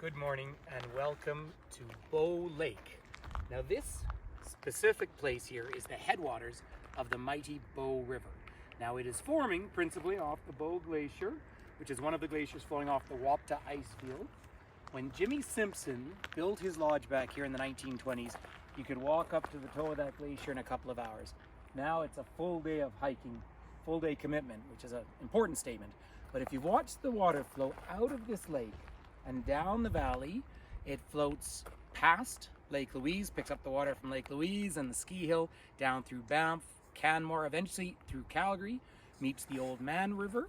Good morning and welcome to Bow Lake. Now this specific place here is the headwaters of the mighty Bow River. Now it is forming principally off the Bow Glacier, which is one of the glaciers flowing off the Wapta Icefield. When Jimmy Simpson built his lodge back here in the 1920s, you could walk up to the toe of that glacier in a couple of hours. Now it's a full day of hiking, full day commitment, which is an important statement. But if you watch the water flow out of this lake and down the valley, it floats past Lake Louise, picks up the water from Lake Louise and the ski hill, down through Banff, Canmore, eventually through Calgary, meets the Old Man River,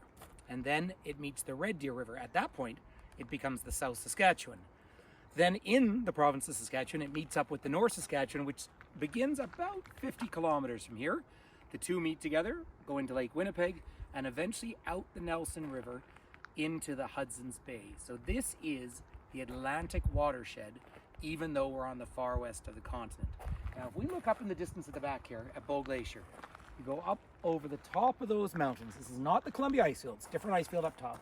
and then it meets the Red Deer River. At that point, it becomes the South Saskatchewan. Then in the province of Saskatchewan, it meets up with the North Saskatchewan, which begins about 50 kilometers from here. The two meet together, go into Lake Winnipeg, and eventually out the Nelson River into the Hudson's Bay. So this is the Atlantic watershed, even though we're on the far west of the continent. Now, if we look up in the distance at the back here at Bow Glacier, you go up over the top of those mountains. This is not the Columbia Icefields, different icefield up top.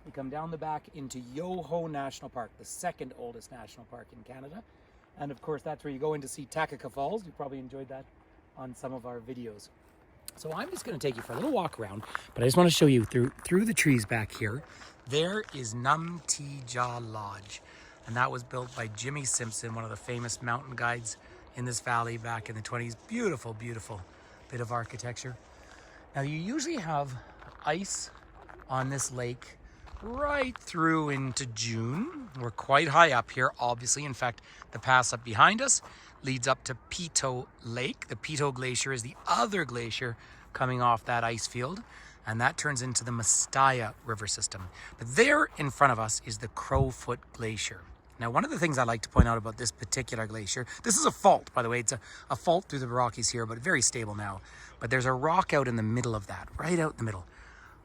You come down the back into Yoho National Park, the second oldest national park in Canada. And of course, that's where you go in to see Takaka Falls. You probably enjoyed that on some of our videos. So I'm just going to take you for a little walk around, but I just want to show you through the trees back here. There is Numtijah Lodge, and that was built by Jimmy Simpson, one of the famous mountain guides in this valley back in the 20s. Beautiful, beautiful bit of architecture. Now you usually have ice on this lake right through into June. We're quite high up here, obviously. In fact, the pass up behind us leads up to Peyto Lake. The Peyto Glacier is the other glacier coming off that ice field, and that turns into the Mistaya River system. But there in front of us is the Crowfoot Glacier. Now, one of the things I like to point out about this particular glacier, this is a fault, by the way. It's a fault through the Rockies here, but very stable now. But there's a rock out in the middle of that, right out in the middle.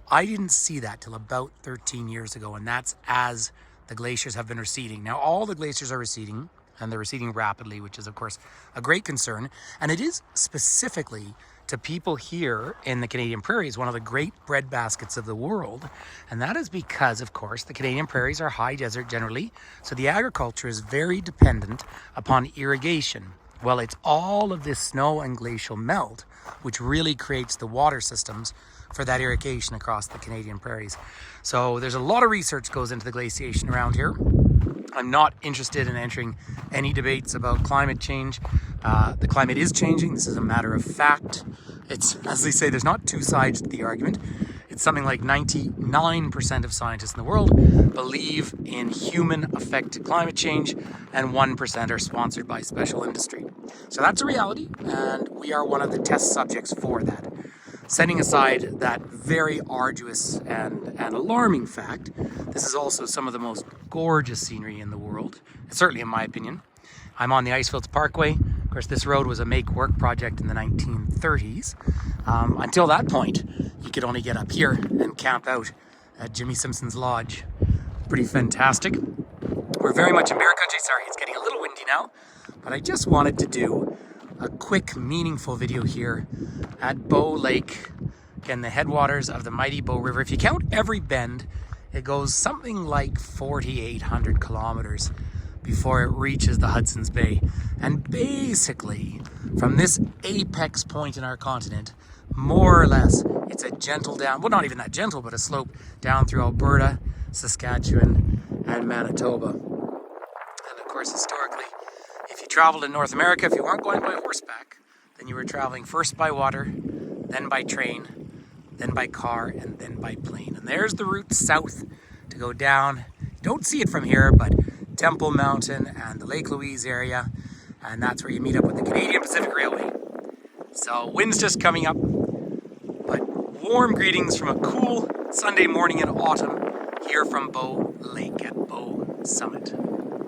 I didn't see that till about 13 years ago, and that's as the glaciers have been receding. Now, all the glaciers are receding, and they're receding rapidly, which is, of course, a great concern. And it is specifically to people here in the Canadian prairies, one of the great bread baskets of the world. And that is because, of course, the Canadian prairies are high desert generally, so the agriculture is very dependent upon irrigation. Well, it's all of this snow and glacial melt which really creates the water systems for that irrigation across the Canadian prairies. So there's a lot of research goes into the glaciation around here. I'm not interested in entering any debates about climate change. The climate is changing. This is a matter of fact. It's, as they say, there's not two sides to the argument. It's something like 99% of scientists in the world believe in human-affected climate change, and 1% are sponsored by special industry. So that's a reality, and we are one of the test subjects for that. Setting aside that very arduous and alarming fact, this is also some of the most gorgeous scenery in the world, certainly in my opinion. I'm on the Icefields Parkway. Of course, this road was a make-work project in the 1930s. Until that point, you could only get up here and camp out at Jimmy Simpson's lodge. Pretty fantastic. We're very much in bear country. Sorry, it's getting a little windy now, but I just wanted to do a quick, meaningful video here at Bow Lake, again, the headwaters of the mighty Bow River. If you count every bend, it goes something like 4,800 kilometers before it reaches the Hudson's Bay. And basically, from this apex point in our continent, more or less, it's a gentle down, well, not even that gentle, but a slope down through Alberta, Saskatchewan, and Manitoba. And of course, historically, if you traveled in North America, if you weren't going by horseback, then you were traveling first by water, then by train, then by car, and then by plane. And there's the route south to go down. You don't see it from here, but Temple Mountain and the Lake Louise area, and that's where you meet up with the Canadian Pacific Railway. So wind's just coming up, but warm greetings from a cool Sunday morning in autumn here from Bow Lake at Bow Summit.